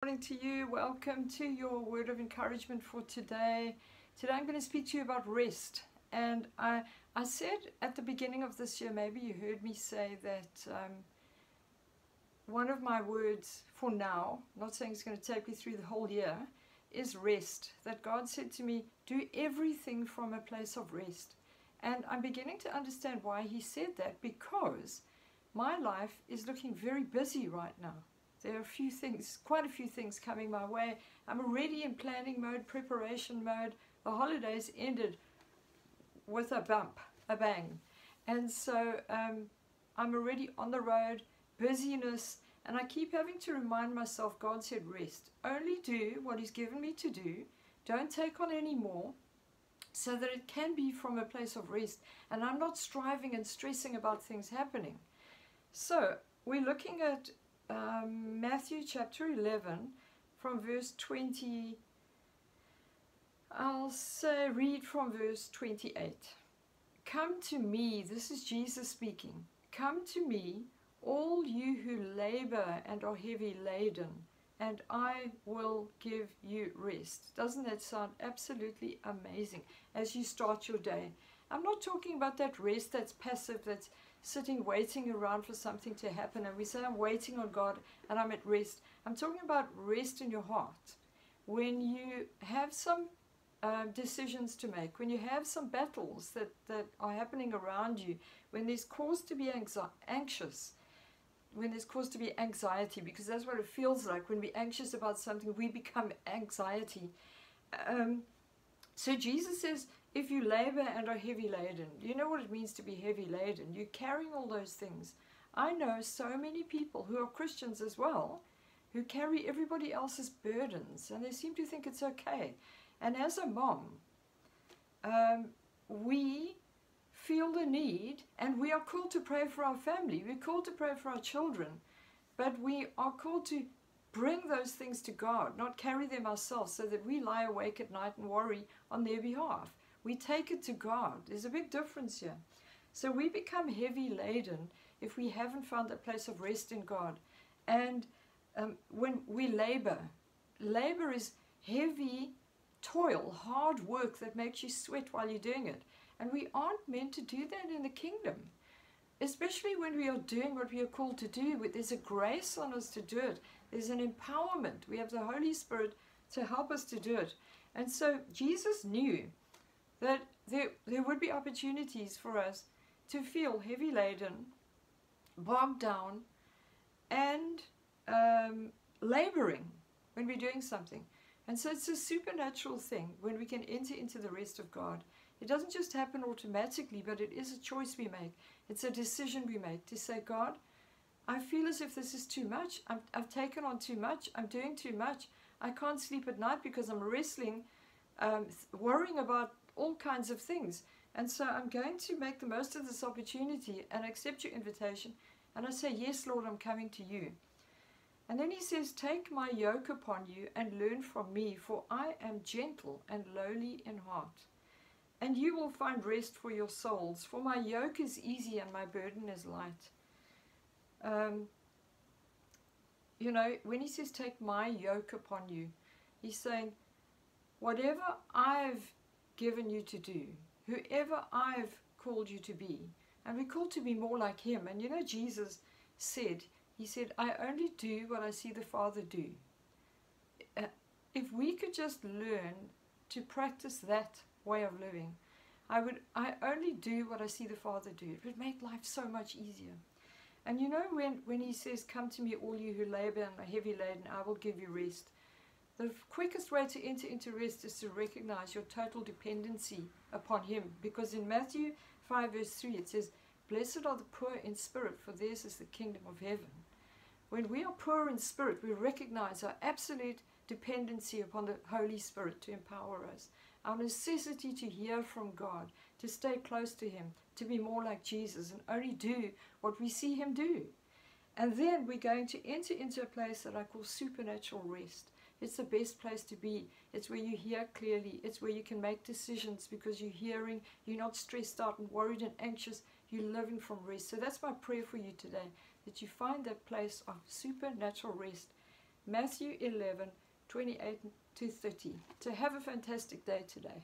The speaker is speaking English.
Morning to you. Welcome to your word of encouragement for today. Today I'm going to speak to you about rest. And I said at the beginning of this year, maybe you heard me say that one of my words for now, not saying it's going to take me through the whole year, is rest. That God said to me, do everything from a place of rest. And I'm beginning to understand why he said that, because my life is looking very busy right now. There are quite a few things coming my way. I'm already in planning mode, preparation mode. The holidays ended with a bang. And so I'm already on the road, busyness, and I keep having to remind myself, God said rest. Only do what he's given me to do. Don't take on any more, so that it can be from a place of rest. And I'm not striving and stressing about things happening. So we're looking at Matthew chapter 11 from verse 20. I'll say read from verse 28. Come to me, this is Jesus speaking. Come to me, all you who labor and are heavy laden, and I will give you rest. Doesn't that sound absolutely amazing as you start your day? I'm not talking about that rest that's passive, that's sitting waiting around for something to happen, and we say I'm waiting on God and I'm at rest. I'm talking about rest in your heart. When you have some decisions to make, when you have some battles that are happening around you, when there's cause to be anxious, when there's cause to be anxiety, because that's what it feels like. When we're anxious about something, we become anxiety. So Jesus says, if you labor and are heavy laden, you know what it means to be heavy laden. You're carrying all those things. I know so many people who are Christians as well, who carry everybody else's burdens, and they seem to think it's okay. And as a mom, we feel the need, and we are called to pray for our family. We're called to pray for our children, but we are called to bring those things to God, not carry them ourselves so that we lie awake at night and worry on their behalf. We take it to God. There's a big difference here. So we become heavy laden if we haven't found that place of rest in God. And when we labor is heavy toil, hard work that makes you sweat while you're doing it. And we aren't meant to do that in the kingdom, especially when we are doing what we are called to do. There's a grace on us to do it. There's an empowerment. We have the Holy Spirit to help us to do it. And so Jesus knew that there would be opportunities for us to feel heavy laden, bogged down, and laboring when we're doing something. And so it's a supernatural thing when we can enter into the rest of God. It doesn't just happen automatically, but it is a choice we make. It's a decision we make to say, God, I feel as if this is too much. I've taken on too much. I'm doing too much. I can't sleep at night because I'm wrestling, worrying about all kinds of things. And so I'm going to make the most of this opportunity and accept your invitation. And I say, yes, Lord, I'm coming to you. And then he says, take my yoke upon you and learn from me, for I am gentle and lowly in heart. And you will find rest for your souls, for my yoke is easy and my burden is light. You know, when he says, take my yoke upon you, he's saying, whatever I've given you to do, whoever I've called you to be, and we're called to be more like him. And you know, Jesus said, he said, I only do what I see the Father do. If we could just learn to practice that way of living, I only do what I see the Father do. It would make life so much easier. And you know, when he says, come to me, all you who labor and are heavy laden, I will give you rest. The quickest way to enter into rest is to recognize your total dependency upon him. Because in Matthew 5 verse 3 it says, blessed are the poor in spirit, for theirs is the kingdom of heaven. When we are poor in spirit, we recognize our absolute dependency upon the Holy Spirit to empower us. Our necessity to hear from God, to stay close to him, to be more like Jesus and only do what we see him do. And then we're going to enter into a place that I call supernatural rest. It's the best place to be. It's where you hear clearly. It's where you can make decisions because you're hearing. You're not stressed out and worried and anxious. You're living from rest. So that's my prayer for you today, that you find that place of supernatural rest Matthew 11, 28 to 30. So have a fantastic day today.